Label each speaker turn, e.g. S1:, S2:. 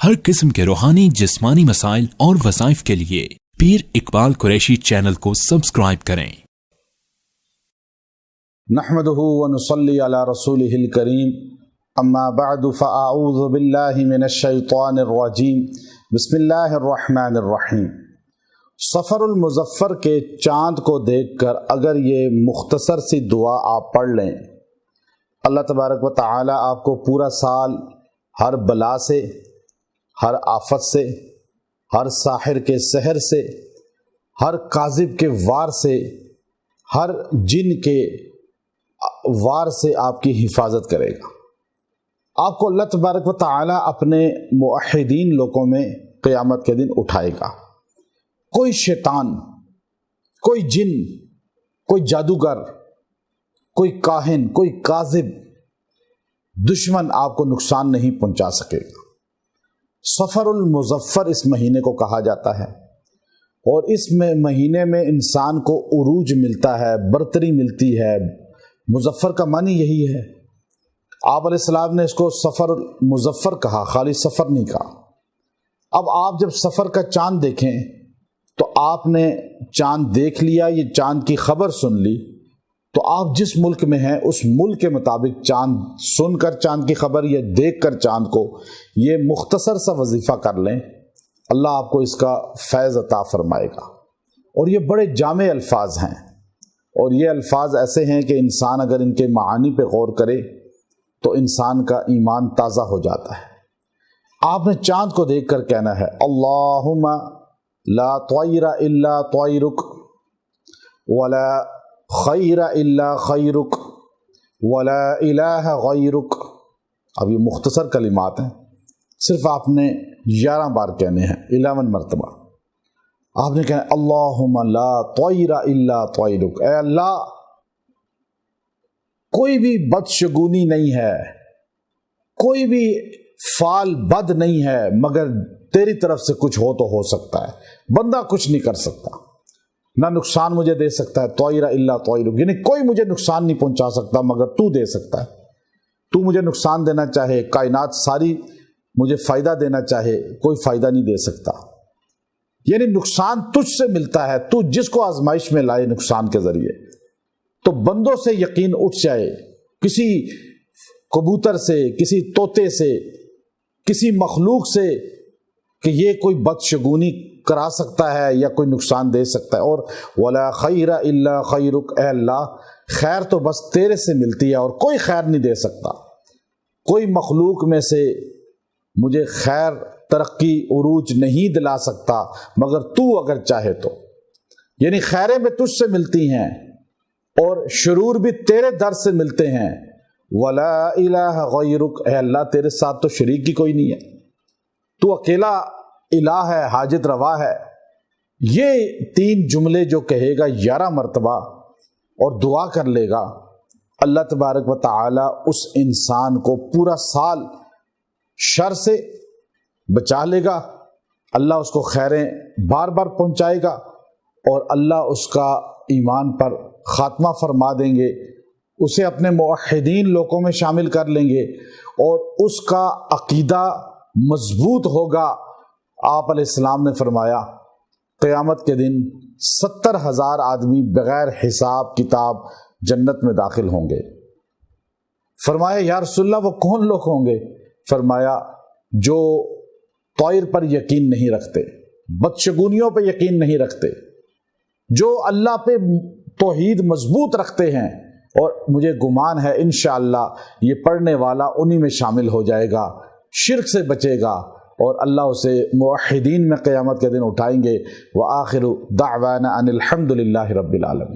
S1: ہر قسم کے روحانی جسمانی مسائل اور وظائف کے لیے پیر اقبال قریشی چینل کو سبسکرائب کریں۔
S2: نحمده ونصلي على رسوله الكريم اما بعد فاعوذ بالله من الشیطان الرجیم بسم اللہ الرحمن الرحیم۔ سفر المظفر کے چاند کو دیکھ کر اگر یہ مختصر سی دعا آپ پڑھ لیں، اللہ تبارک و تعالی آپ کو پورا سال ہر بلا سے، ہر آفت سے، ہر ساحر کے سحر سے، ہر کاذب کے وار سے، ہر جن کے وار سے آپ کی حفاظت کرے گا۔ آپ کو اللہ تبارک و تعالی اپنے موحدین لوگوں میں قیامت کے دن اٹھائے گا۔ کوئی شیطان، کوئی جن، کوئی جادوگر، کوئی کاہن، کوئی کاذب دشمن آپ کو نقصان نہیں پہنچا سکے گا۔ سفر المظفر اس مہینے کو کہا جاتا ہے، اور اس مہینے میں انسان کو عروج ملتا ہے، برتری ملتی ہے۔ مظفر کا معنی یہی ہے۔ آپ علیہ السلام نے اس کو سفر المظفر کہا، خالی سفر نہیں کہا۔ اب آپ جب سفر کا چاند دیکھیں تو آپ نے چاند دیکھ لیا، یہ چاند کی خبر سن لی، تو آپ جس ملک میں ہیں اس ملک کے مطابق چاند سن کر چاند کی خبر یا دیکھ کر چاند کو یہ مختصر سا وظیفہ کر لیں، اللہ آپ کو اس کا فیض عطا فرمائے گا۔ اور یہ بڑے جامع الفاظ ہیں، اور یہ الفاظ ایسے ہیں کہ انسان اگر ان کے معانی پہ غور کرے تو انسان کا ایمان تازہ ہو جاتا ہے۔ آپ نے چاند کو دیکھ کر کہنا ہے اللہم لا طیر الا طیرک ولا خیر الا خیرک ولا الہ غیرک۔ اب یہ مختصر کلمات ہیں، صرف آپ نے 11 بار کہنے ہیں، 11 مرتبہ آپ نے کہنا اللہم لا طیر الا طیرک۔ اے اللہ، کوئی بھی بدشگونی نہیں ہے، کوئی بھی فعل بد نہیں ہے، مگر تیری طرف سے کچھ ہو تو ہو سکتا ہے۔ بندہ کچھ نہیں کر سکتا، نہ نقصان مجھے دے سکتا ہے، طیر الا طیرک، یعنی کوئی مجھے نقصان نہیں پہنچا سکتا مگر تو دے سکتا ہے۔ تو مجھے نقصان دینا چاہے، کائنات ساری مجھے فائدہ دینا چاہے، کوئی فائدہ نہیں دے سکتا۔ یعنی نقصان تجھ سے ملتا ہے، تو جس کو آزمائش میں لائے نقصان کے ذریعے۔ تو بندوں سے یقین اٹھ جائے، کسی کبوتر سے، کسی طوطے سے، کسی مخلوق سے، کہ یہ کوئی بدشگونی کرا سکتا ہے یا کوئی نقصان دے سکتا ہے۔ اور ولا خیر الا خیرک، اے اللہ، خیر تو بس تیرے سے ملتی ہے اور کوئی خیر نہیں دے سکتا۔ کوئی مخلوق میں سے مجھے خیر، ترقی، عروج نہیں دلا سکتا مگر تو اگر چاہے تو۔ یعنی خیریں بھی تجھ سے ملتی ہیں اور شرور بھی تیرے در سے ملتے ہیں۔ ولا الہ غیرک، اے اللہ، تیرے ساتھ تو شریک ہی کوئی نہیں ہے، تو اکیلا الہ ہے، حاجت روا ہے۔ یہ 3 جملے جو کہے گا 11 مرتبہ اور دعا کر لے گا، اللہ تبارک و تعالی اس انسان کو پورا سال شر سے بچا لے گا، اللہ اس کو خیریں بار بار پہنچائے گا، اور اللہ اس کا ایمان پر خاتمہ فرما دیں گے، اسے اپنے موحدین لوگوں میں شامل کر لیں گے، اور اس کا عقیدہ مضبوط ہوگا۔ آپ علیہ السلام نے فرمایا قیامت کے دن 70,000 آدمی بغیر حساب کتاب جنت میں داخل ہوں گے۔ فرمایا یا رسول اللہ، وہ کون لوگ ہوں گے؟ فرمایا جو طائر پر یقین نہیں رکھتے، بدشگونیوں پہ یقین نہیں رکھتے، جو اللہ پہ توحید مضبوط رکھتے ہیں، اور مجھے گمان ہے انشاءاللہ یہ پڑھنے والا انہی میں شامل ہو جائے گا، شرک سے بچے گا، اور اللہ اسے موحدین میں قیامت کے دن اٹھائیں گے۔ وآخر دعوانا ان الحمد للہ رب العالمین۔